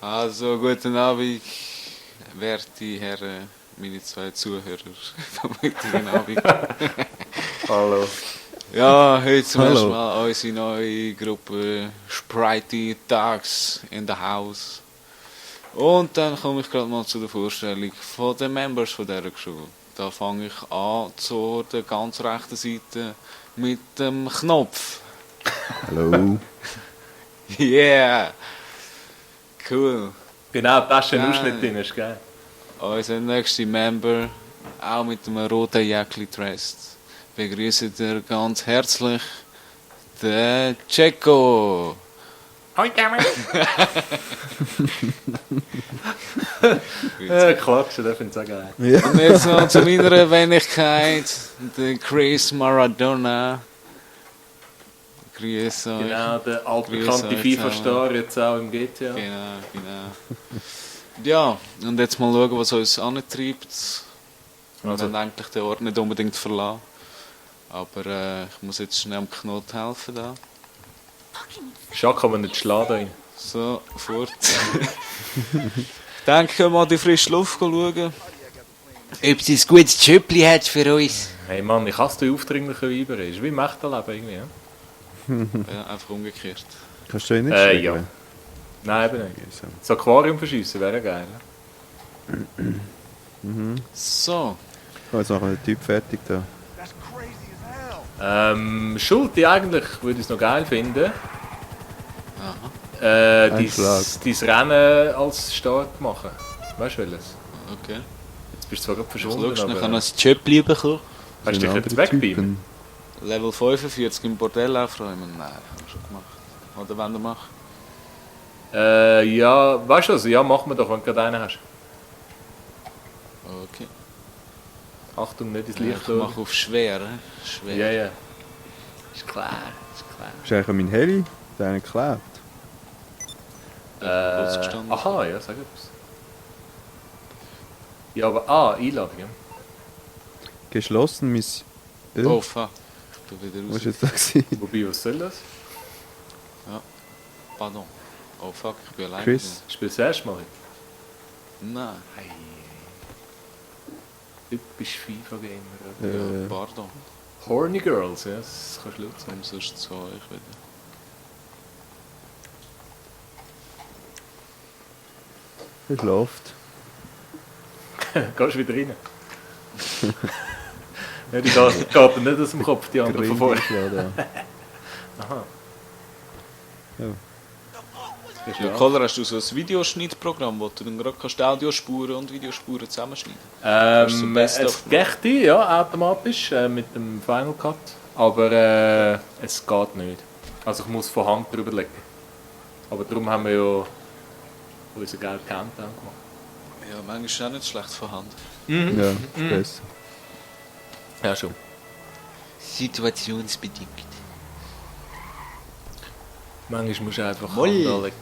Also, guten Abend, werte Herren, meine zwei Zuhörer vom heutigen Abend. Hallo. Ja, heute zum Hallo. ersten Mal unsere neue Gruppe Sprite Tags in the House. Und dann komme ich gerade mal zu der Vorstellung von den Members von dieser Schule. Da fange ich an zu der ganz rechten Seite mit dem Knopf. Hallo. Yeah! Cool. Genau, da ist ein Ja. Ausschnitt drin, ist geil. Unser nächster Member, auch mit einem roten Jäckli dressed, begrüßt ihr ganz herzlich den Checo. Hoi, Cameron. Klatschen, das finde ich auch geil. Ja. Und jetzt noch zu meiner Wenigkeit, der Chris Maradona. Grüß euch. Genau, der Grüß altbekannte euch FIFA-Star, jetzt auch im GTA. Genau. Ja, und jetzt mal schauen, was uns antreibt. Wir Also. wollen eigentlich den Ort nicht unbedingt verlassen. Aber ich muss jetzt schnell am Knot helfen da. Schade, kann man nicht schlagen da rein. So, fort. Ich denke, mal die frische Luft schauen. Ob sie ein gutes Schöppli hat für uns. Hey Mann, ich hasse die aufdringlichen Weiber. Ist wie im echten Leben irgendwie, ja? Ja, einfach umgekehrt. Kannst du ihn nicht Ja. schlägen? Nein, eben nicht. So. Das Aquarium verschiessen wäre geil. So, Ich habe jetzt noch einen Typ fertig da. Schulte eigentlich würde ich es noch geil finden. Ein Schlag. Dein Rennen als Start machen. Weißt du welches? okay. Jetzt bist du zwar gerade Ich verschwunden, schaue, ich Ich habe aber noch ein Schöppli bekommen. hast du dich Sind jetzt andere wegbeamen? Typen. Level 45 im Bordell aufräumen? Nein, haben wir schon gemacht. Oder wenn du machst? Ja, weißt du was? Ja, machen wir doch, wenn du gerade einen hast. Okay. Achtung, nicht ins Ja, Licht ich schauen. mache auf schwer. Schwer. Ja. Ist klar, ist klar. Ist eigentlich mein Heli? Der hat geklebt. Losgestanden. Aha, ja, sag etwas. Ja, aber Einladung. Ja. Geschlossen, Miss. Oh fuck. Ich bin wieder Was raus. war jetzt da? Gewesen? Wobei, was soll das? Pardon. Oh fuck, ich bin allein. Chris. Spielst du das erste Mal? Nein. Typisch FIFA-Gamer. Ja, pardon. Horny Girls, ja, das kannst du laut sagen. Und sonst zu euch wieder. Er schläft. Gehst du wieder rein? Ja, die geht dann nicht aus dem Kopf, die andere von vorne. Grinsen Aha. Ja. Ja, Koller, hast du so ein Videoschnittprogramm, wo du dann gerade kannst Audiospuren und Videospuren zusammenschneiden? Hast du Best Es of- geht ja, automatisch mit dem Final Cut, aber es geht nicht. Also ich muss von Hand drüber legen. Aber darum haben wir ja unseren gelben Countdown gemacht. Ja, manchmal ist es auch nicht schlecht von Hand. Ja, ist besser. Ja, schon. Situationsbedingt. Manchmal musst du einfach Moll. Hand anlegen.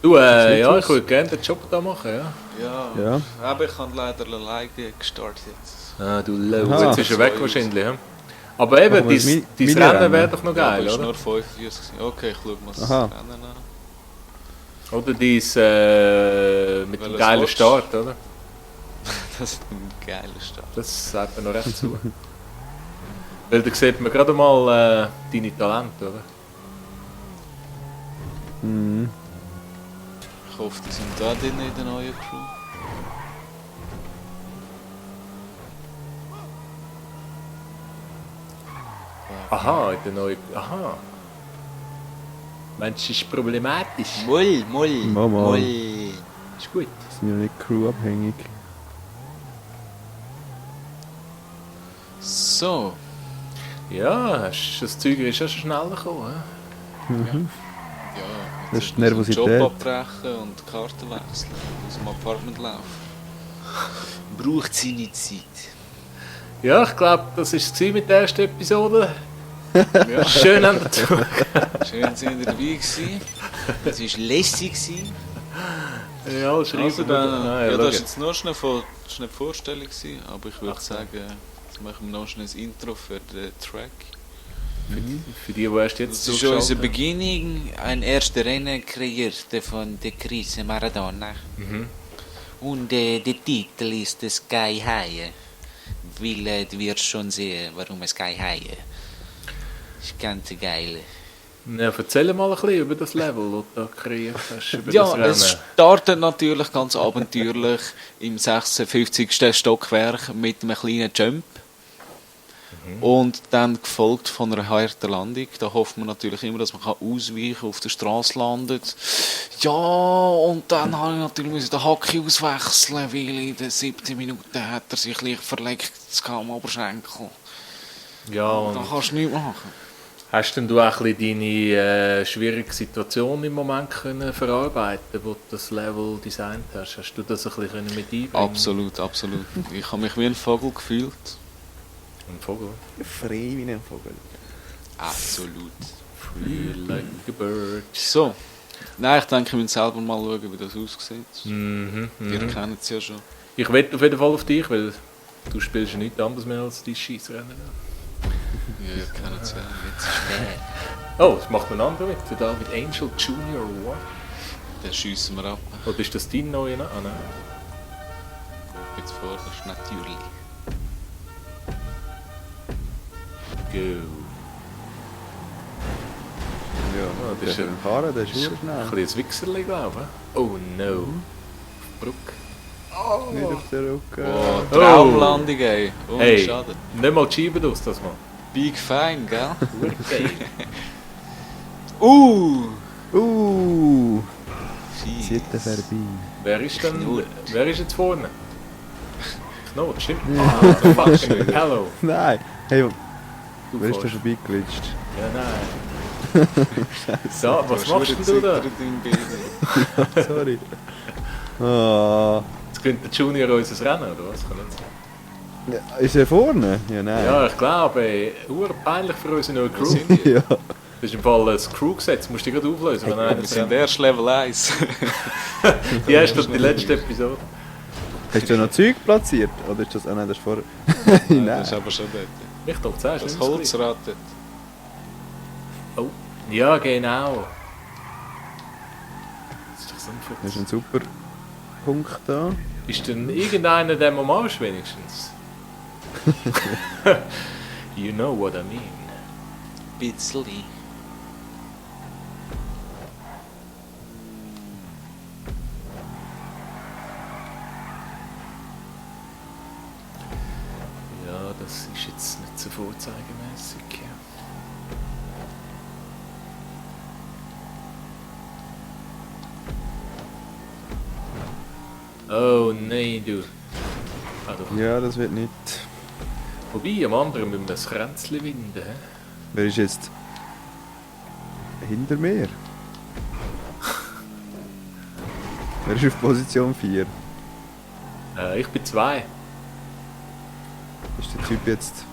Du, Das sieht ja, aus. ich würde gerne den Job da machen, ja. Ja, Ja. aber ich habe leider alleine gestartet jetzt. Ah, du Low. Aha. Jetzt ist er weg wahrscheinlich, ja. Aber eben, Machen wir dein Mini-Rennen. Rennen wäre doch noch Ja, geil, aber es war oder? nur 45 gewesen. Okay, ich schaue mal das Aha. Rennen an. Oder dein mit dem Welches geilen willst du? Start, oder? Das ist ein geiler Start. Das sagt mir noch recht zu. Weil da sieht man gerade mal deine Talente, oder? Mhm. Ich hoffe, die sind da drin in der neuen Crew. Aha, in der neuen... Aha. Meinst du, es ist problematisch? Moll. Mama. Ist gut. Sind ja nicht crewabhängig. So, Ja, das Zeug ist ja schon schneller gekommen. ja. Das jetzt ist muss ich Nervosität. den Job abbrechen und die Karte wechseln. Aus dem Apartment laufen. Braucht seine Zeit. Ja, ich glaube, das war es mit der ersten Episode. Ja, Schön an der Tour. schön sind ihr dabei gewesen. Es war lässig. gewesen. Ja, schreiben Also wir dann, doch. ja, schau das war jetzt. jetzt nur schnell die Vorstellung gewesen, aber ich würde sagen, jetzt machen wir noch schnell ein Intro für den Track. Für die erst jetzt Das ist unser zugeschaltet Beginning, ein erster Rennen kreiert von der Chris Maradona. Und der Titel ist Sky High. Weil du wirst schon sehen, warum Sky High ist ganz geil. Ja, erzähl mal ein bisschen über das Level, das du da kreiert hast. Über Ja, das es Rennen. startet natürlich ganz abenteuerlich im 56. Stockwerk mit einem kleinen Jump. Und dann gefolgt von einer harten Landung. Da hofft man natürlich immer, dass man ausweichen kann, auf der Straße landet. Ja, und dann habe ich natürlich den Hacki auswechseln, weil in den 7. Minuten hat er sich leicht verleckt, das kam Oberschenkel. Ja, Da und kannst du nichts machen. hast denn du auch ein bisschen deine schwierige Situation im Moment können verarbeiten, wo du das Level designt hast? Hast du das ein bisschen mit einbringen? Absolut, absolut. Ich habe mich wie ein Vogel gefühlt. Ein Vogel. Frei wie ein Vogel. Absolut. Free like a bird. So. Nein, ich denke, wir müssen selber mal schauen, wie das aussieht. Mhm, Ihr kennt es ja schon. Ich wette auf jeden Fall auf dich, weil du spielst ja nichts anderes mehr als die Scheissrennen. Ja, ihr kennt es ja. Jetzt ist Oh, das macht ein anderer mit. Der David Angel Junior Award. der schiessen wir ab. Oder ist das dein neuer Name? Ah, nein. Jetzt vor, das ist natürlich. Go. Ja, das das ist ist ein Karren, der ist Ein schnell. bisschen ein Wichserli, glaube ich. Oh no. Bruck. Nicht auf der Rücken. Oh, Traumlandung, ey. Ohne Hey, Schaden. nicht mal die Scheibe aus, das mal. Big Fine, gell? Okay. Fies. Zieht er vorbei. Wer ist denn, Knurrt. wer ist jetzt vorne? Knurrt, stimmt. Ah, fucking hello. Nein! Hey, Du wer ist da fährst. vorbeigeglitscht? Ja, nein. So, was machst denn du da? Sorry. Ah. Jetzt könnte der Junior unser Rennen, oder was? Kann nicht sein. Ja, ist er vorne? Ja, nein. Ja, ich glaube, ey, peinlich für unsere neue Crew. Ja. Das ist im Fall ein Crew-Gesetz, musst du dich gerade auflösen, wenn einer Wir sind sagt. erst Level 1. Die erste und die letzte Episode. Hast du noch Zeug platziert? Oder ist das... Ah nein, das ist vor... Das Nein. ist aber schon dort. Mich doch zuerst. Das nimm's gleich. Holzrad dort. Oh. Ja, genau. Das ist doch so ein Das ist Fuchs. ein super Punkt da. Ist denn irgendeiner der Moment wenigstens? You know what I mean. Bitzli. Ja, das ist jetzt nicht so vorzeigemäßig. Ja. Oh nein, du. Ah, doch. Ja, das wird nicht... Wobei, am anderen müssen wir das Kränzchen winden. He? Wer ist jetzt... hinter mir? Wer ist auf Position 4? Ich bin 2. Ist der Typ jetzt...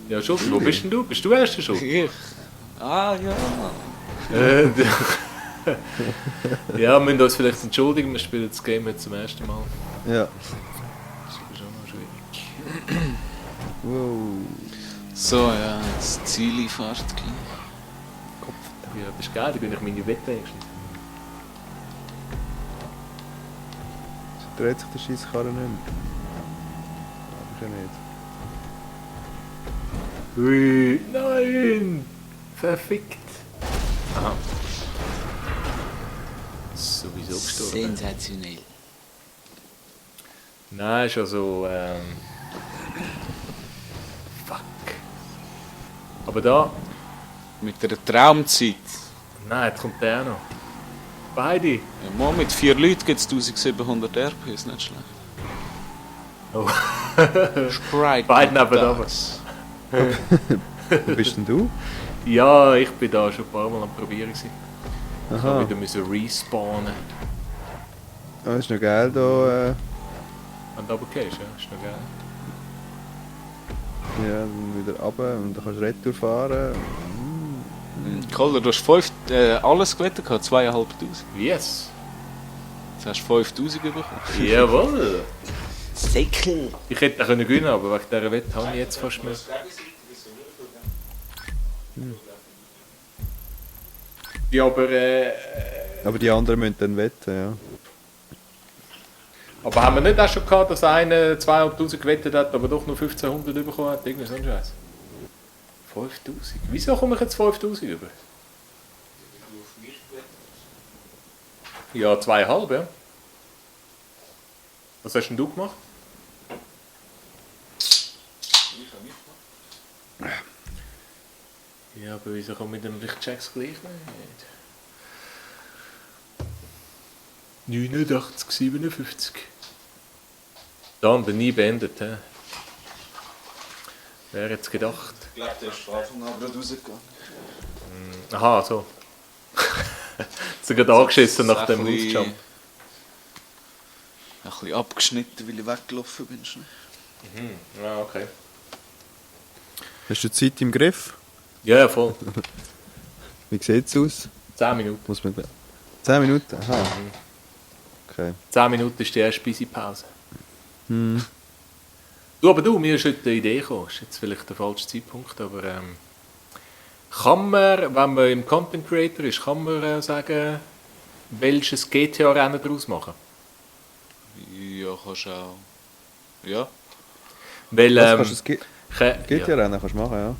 Ja, Schulz, wo bist denn du? Bist du erster Schulz? Ich. Ah, ja. Ja, wir müssen uns vielleicht entschuldigen, wir spielen das Game jetzt zum ersten Mal. Ja. Das ist schon noch schwierig. Wow. So, ja, das Ziel fast gleich. Ja, das ist geil, da bin ich meine Wette wenigstens. So dreht sich der Scheisskarren nicht mehr. Aber schon nicht. Ui, nein! Verfickt! Aha. Sowieso gestorben. Sensationell. Nein, ist also, fuck. Aber da, Mit einer Traumzeit. nein, jetzt kommt der noch. Beide. Ja, mal mit 4 Leuten gibt es 1700 RP, ist nicht schlecht. Oh. Sprite. Beide nebeneinander. Dogs. Wo bist denn du? Ja, ich bin da schon ein paar Mal am Probieren gewesen. Ich Aha. wieder müssen respawnen. Ah, ist noch geil da. Wenn du runtergehst, ja, ist noch geil. Ja, dann wieder runter und dann kannst du Retour fahren. Koller, du hast 5, alles gewettet gehabt, 2'500. Yes! Jetzt hast du 5000 bekommen. Jawohl! Säckel. Ich hätte auch gewinnen können, aber wegen dieser Wette habe ich jetzt fast mehr. Ja, Aber die anderen müssen dann wetten, ja. aber haben wir nicht auch schon gehabt, dass einer 2'500 gewettet hat, aber doch nur 1500 bekommen hat? Irgendwie so ein Scheiß. 5000? Wieso komme ich jetzt 5000 über? Ja, 2,5, ja. Was hast denn du gemacht? Ja, aber wieso kommt mit dem Lichtchecks gleich nicht? 89, 57. Dann bin nie beendet. He. Wer hätte es gedacht? Ich glaube, der ist von Anfang an gerade rausgegangen. Aha, so. Sie gerade angeschissen nach dem Ausjump. Ein bisschen abgeschnitten, weil ich weggelaufen bin. Schnell. Ja, okay. Hast du die Zeit im Griff? Ja, voll. Wie sieht es aus? 10 Minuten. Muss man 10 Minuten? Aha. Okay. 10 Minuten ist die erste busy Pause. Hm. Du, aber mir ist heute eine Idee gekommen. Das ist jetzt vielleicht der falsche Zeitpunkt, aber kann man, wenn man im Content Creator ist, kann man sagen, welches GTA-Rennen daraus machen? Ja, kannst du auch. Ja. Weil, Was kannst du ja. GTA-Rennen kannst du machen, ja.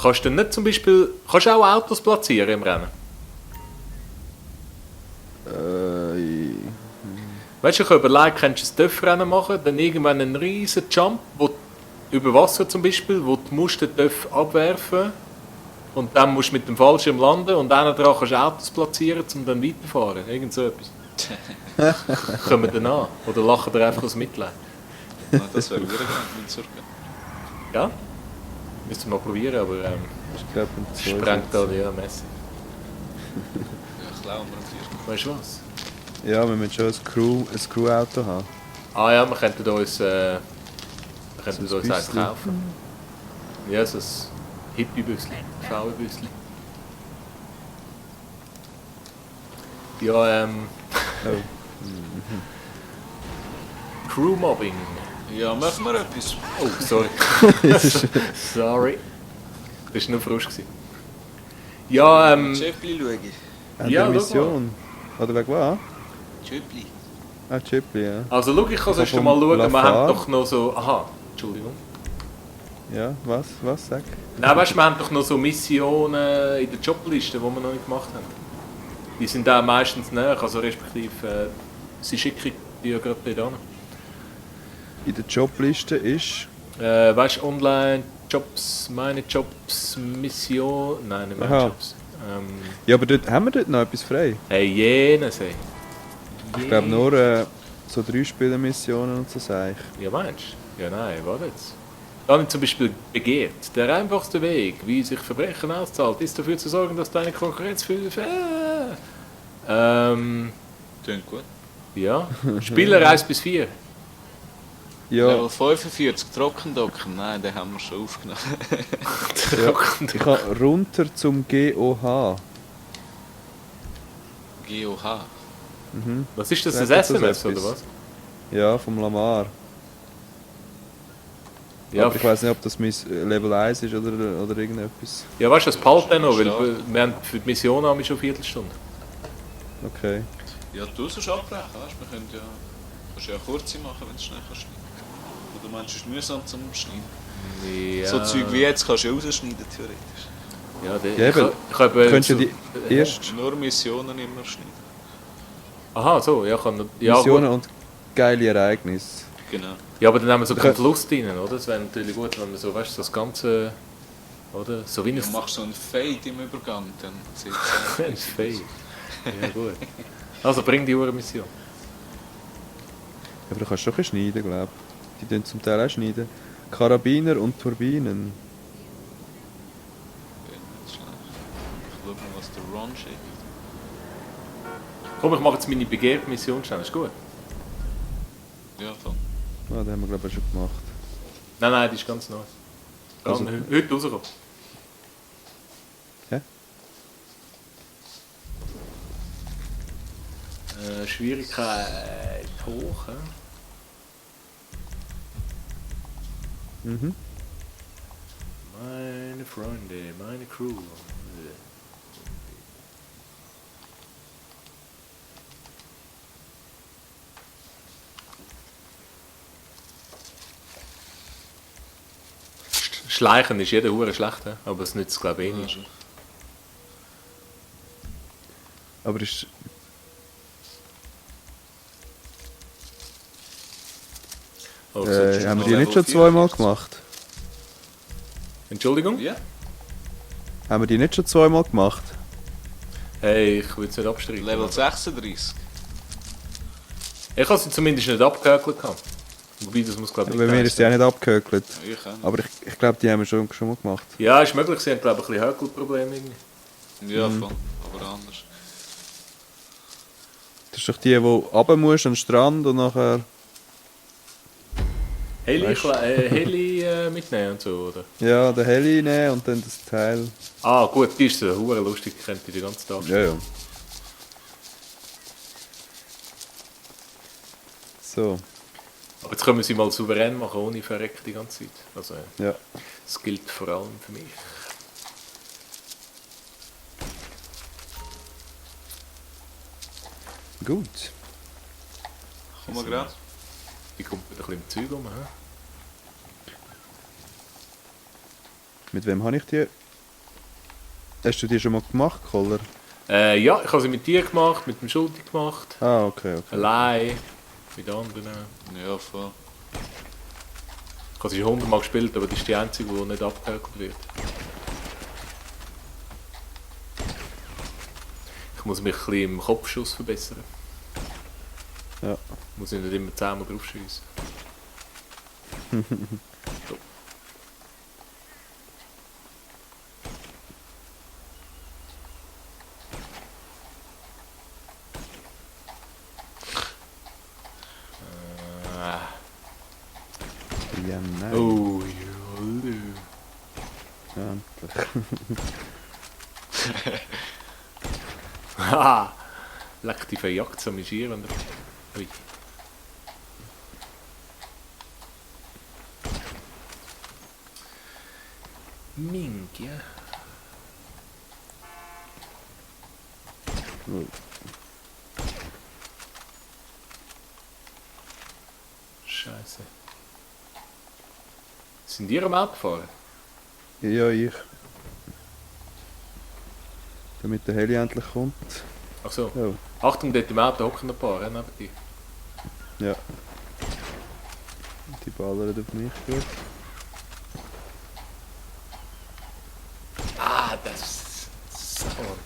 Kannst du nicht zum Beispiel, kannst du auch Autos platzieren im Rennen? Weißt du, ich habe überlegt, könntest du ein Dörfrennen machen, dann irgendwann einen riesen Jump, wo über Wasser zum Beispiel, wo du musst den Dörf abwerfen und dann musst du mit dem Fallschirm landen und dann dran kannst du Autos platzieren, um dann weiterfahren. Irgend so etwas. Kommen wir dann an? Oder lachen wir einfach aus Mitleid? Ja, das wäre wieder mit zurück. Ja? Müssen wir mal probieren, aber Ich glaube, sprengt da die Messe. Ja, klauen wir vier. Weißt du was? Ja, wir müssen schon ein Crew-Auto haben. Ah ja, wir könnten uns, eins Büssli. kaufen. Ja, so ein Hippie-Büssli, VW-Büssli. Ja, Oh. Crew-Mobbing. Ja, machen wir etwas. Oh, sorry. Sorry. Das war nur frisch. Ja, Schöppli schauen. Haben Ja, wir eine schau Mission? Oder wegen was? Schöppli. Ah, Chipli, ja. also schau, ich kann sonst vom mal schauen, wir Lafar. haben doch noch so... Aha, Entschuldigung. Ja, was? Was? Sag. Nein, weißt du, wir haben doch noch so Missionen in der Jobliste, die wir noch nicht gemacht haben. Die sind auch meistens näher, also respektive, sie schicken die ja gerade dort an. In der Jobliste ist... Weißt du, Online-Jobs, meine Jobs, Mission... Nein, nicht meine Aha. Jobs. Ja, aber dort, haben wir dort noch etwas frei? Hey, jenes, ey. Ich glaube nur so 3 Spielermissionen und so sage ich. Ja, meinst du? Ja, nein, warte jetzt. Da habe ich zum Beispiel begehrt. Der einfachste Weg, wie sich Verbrechen auszahlt, ist dafür zu sorgen, dass deine Konkurrenz für... Klingt gut. Ja. Spieler 1 bis 4. Ja, Level 45, Trockendocken. Nein, den haben wir schon aufgenommen. ich kann runter zum GOH. GOH. Mhm. Was ist das, Ja, ein das ist SMS etwas. oder was? Ja, vom Lamar. Ja, Aber ich weiß nicht, ob das Level 1 ist oder irgendetwas. ja, weißt du, das behalten wir noch, weil Stark. wir haben für die Mission haben wir schon eine Viertelstunde. Okay. Ja, du sollst abbrechen, weißt du? Wir können ja... Kannst ja kurze machen, wenn du schnell kannst schneiden. Oder meinst du, es ist mühsam zum Schneiden? Ja. So Zeug wie jetzt kannst du ja rausschneiden, theoretisch. Ja, der, Ja, eben. ich habe Könntest du die erst Nur Missionen immer schneiden. Aha, so, ja, kann... Ja, Missionen gut. und geile Ereignisse? Genau. Ja, aber dann haben wir so keinen Okay. Fluss drin, oder? Das wäre natürlich gut, wenn wir so, weißt du, das Ganze... Oder? So wie ein Du machst so einen Fade im Übergang, dann sieht es Ein Fade. Ja, gut. Also bring die Mission. Aber du kannst doch ein bisschen schneiden, glaube ich. Die tun zum Teil auch schneiden. Karabiner und Turbinen. Ich schau mal, was der Ron schickt. Komm, ich mache jetzt meine begehrte Mission schnell, ist gut? Ja, voll. Ah, den haben wir, glaube ich, schon gemacht. Nein, die ist ganz neu. Also- Heute rausgekommen. Hä? Schwierigkeit hoch, hä? Mhm. Meine Freunde, meine Crew. Schleichen ist jeder hure schlecht, he? Aber es nützt glaube ich eh nicht. Aber ist... Oh, haben wir die nicht schon zweimal gemacht? Entschuldigung? Ja. Haben wir die nicht schon zweimal gemacht? Hey, ich will es nicht abstreiten. Level 36. Ich habe sie zumindest nicht abgehökelt. Wobei, das muss glaube ich Bei mir ist die auch nicht abgehökelt. Ich auch nicht. Aber ich glaube, die haben wir schon mal gemacht. Ja, ist möglich, sie haben glaube ich ein bisschen Hökelprobleme irgendwie. Ja, voll. Aber anders. Das ist doch die runter musst an den Strand und nachher... Heli mitnehmen und so, oder? Ja, den Heli nehmen und dann das Teil... Ah, gut, die ist so hure lustig, kennt die den ganzen Tag. Ja, ja. So, Aber jetzt können wir sie mal souverän machen, ohne verrecken die ganze Zeit. Also, ja. das gilt vor allem für mich. Gut. Komm mal gerade. Die kommt mit ein bisschen im Zeug rum. He? Mit wem habe ich die... Hast du die schon mal gemacht, Koller? Ja, ich habe sie mit dir gemacht, mit dem Schulti gemacht. Ah, okay, okay. Allein. Mit anderen. Ja, voll. Ich habe sie schon 100 Mal gespielt, aber das ist die einzige, die nicht abgehökelt wird. Ich muss mich ein bisschen im Kopfschuss verbessern. Ja. Muss ich nicht immer 10 Mal drauf schiessen. So. Ja, nein. Oh, ja. Ja, endlich. Haha! Leck die verjagt so mit Schier. Ui. Mink, ja. Oh. Scheiße. Sind die am Auto gefahren? Ja, ich. Damit der Heli endlich kommt. Ach so. Ja. Achtung, dort im Auto hocken ein paar, neben dir. Ja. Die ballern auf mich gut. Ah, das ist sauer.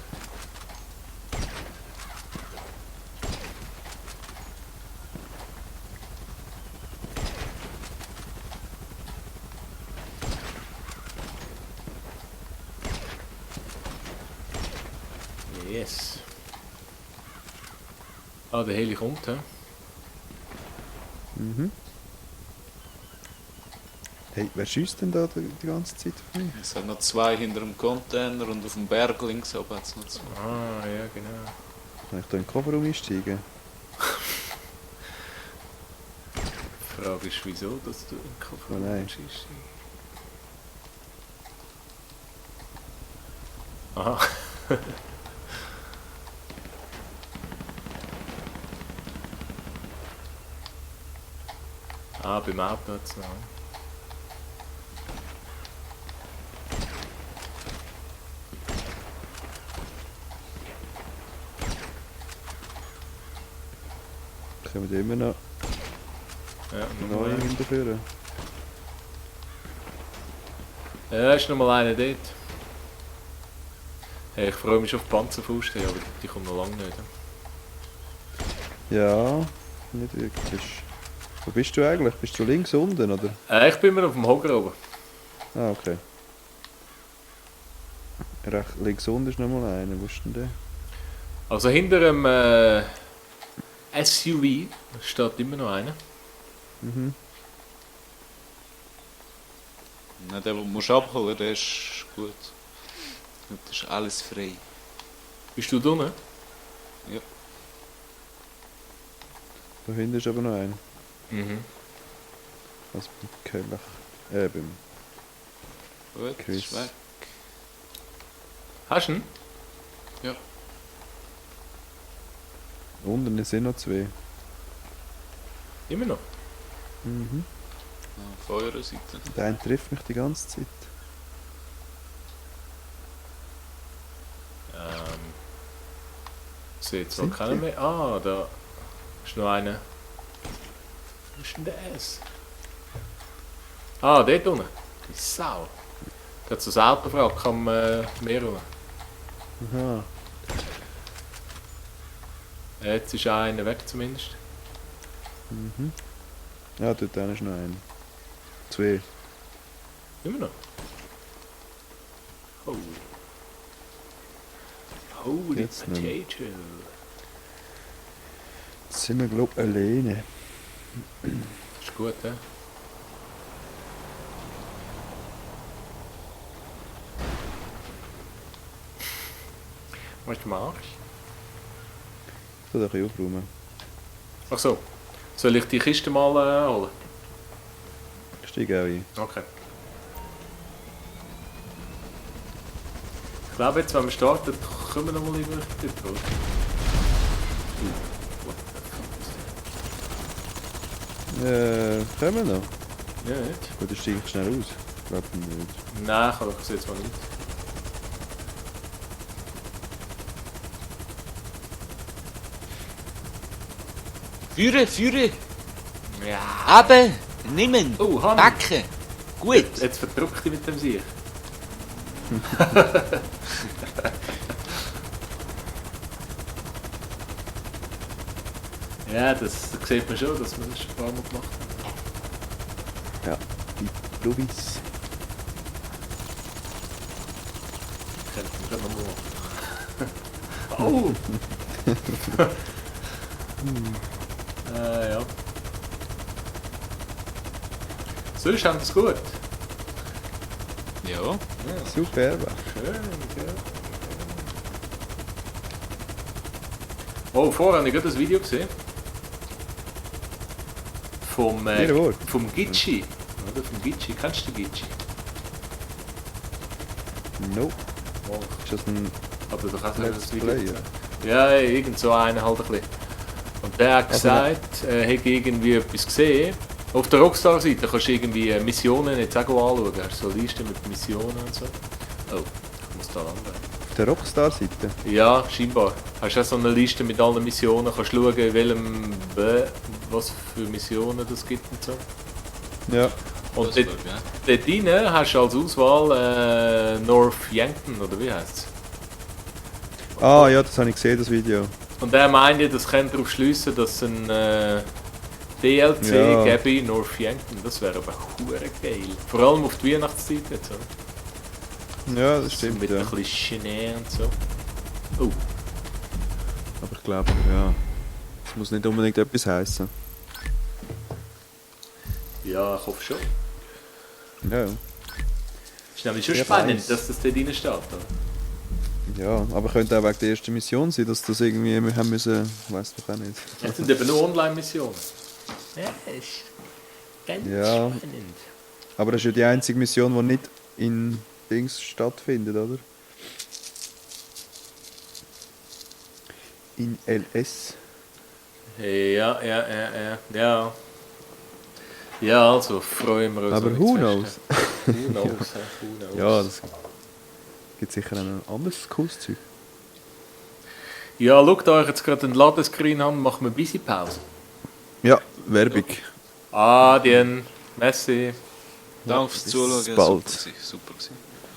Yes. Ah, der Heli kommt, hä? Mhm. Hey, wer schießt denn da die ganze Zeit auf mich? Es hat noch 2 hinter dem Container und auf dem Berg links oben hat es noch 2. Ah, ja, genau. Kann ich da in den Kofferraum einsteigen? Die Frage ist, wieso, dass du in den Kofferraum Oh nein. schießt. Aha. Ah, beim Auto hat es noch. Kommen die immer noch Ja, neu hinterführen? Ja, ist noch mal einer dort. Hey, ich freue mich schon auf die Panzerfaust, aber die kommt noch lange nicht. Ja, nicht wirklich. Wo bist du eigentlich? Bist du links unten, oder? Ich bin immer auf dem Hocker oben. Ah, okay. Links unten ist noch mal einer. Wo ist denn der? Also hinter dem SUV steht immer noch einer. Mhm. Nein, der, den du abholen, der ist gut. Das ist alles frei. Bist du drinnen? Ja. Da hinten ist aber noch einer. Mhm. Also beim Kelch. Beim Gut, Chris. ist weg. Hast du ihn? Unten sind noch 2. Immer noch? Mhm. Von eurer Seite. Der eine trifft mich die ganze Zeit. Seht zwar Sind keiner die? mehr. Ah, da ist noch einer. Wo ist denn der S? Ah, dort unten. Die Sau. Da hat so ein Autowrack am Meer rum. Aha. Jetzt ist einer weg zumindest. Mhm. Ja, dort ist noch ein. 2. Immer noch. Oh. Holy Jetzt nicht mehr. potato. Jetzt sind wir, glaube ich, alleine. Ist gut, hä? Was machst Ich tue ein bisschen aufräumen. du? Ach so. Soll ich die Kiste mal holen? Ich steige auch ein. Okay. Ich glaube jetzt, wenn wir starten, kommen wir noch mal über die Tür. Können wir noch? Ja, nicht? Gut, dann steige ich schnell aus. Ich glaube nicht. Nein, ich sehe jetzt mal nicht. Führen! Ja. Aber! Nehmen! Oh, Hanni. Backen! Gut! Jetzt verdrückt dich mit dem Sieg. Ja, das sieht man schon, dass wir das schon ein paar Mal gemacht haben. Ja, die Blubis. Könnten wir schon nochmal machen. Oh! Ja. Sonst haben wir es gut. Ja. Super. Schön, ja. Oh, vorher habe ich gerade ein Video gesehen. Vom Gitschi. Oder vom Gitschi. Kennst du den Gitschi? Nope. Oh, Ist das ein aber du kannst Let's das Video Play? gesehen. Ja, irgend so einer halt ein bisschen. Und der hat gesagt, er hätte irgendwie etwas gesehen. Auf der Rockstar-Seite kannst du irgendwie Missionen jetzt auch anschauen. Hast du so eine Liste mit Missionen und so. Oh, ich muss da landen. Auf der Rockstar-Seite? Ja, scheinbar. Hast du auch so eine Liste mit allen Missionen, kannst schauen, in welchem, was für Missionen es gibt und so. Ja. Und Das dort, glaub ich, ja. dort rein hast du als Auswahl North Yankton, oder wie heisst es? Ah ja, das habe ich gesehen, das Video. Und er meint ja, das könnte darauf schliessen, dass es ein DLC Ja. gäbe in North Yankton. Das wäre aber hure geil. Vor allem auf die Weihnachtszeit jetzt. Oder? Ja, das So stimmt, mit ja. ein bisschen Schnee und so. Oh, Aber ich glaube, ja. Das muss nicht unbedingt etwas heißen. ja, ich hoffe schon. Ja. Ist nämlich schon Wer spannend, weiß. dass das dort drin steht. Oder? Ja, aber könnte auch wegen der ersten Mission sein, dass das irgendwie wir haben müssen, weiß doch auch nicht. Es sind eben nur Online-Missionen. Ja, ist ganz Ja. spannend. Aber das ist ja die einzige Mission, die nicht in Dings stattfindet, oder? In LS. Ja. Ja, also freuen wir uns. Aber auf who das knows? Feste. Who knows, who knows. Ja, das gibt sicher ein anderes cooles Zeug. Ja, schaut, da ich jetzt gerade einen Ladescreen habe, machen wir ein bisschen Pause. Ja, Werbung. Adien, Messi. Danke fürs bis Zuschauen. bald. Super gewesen.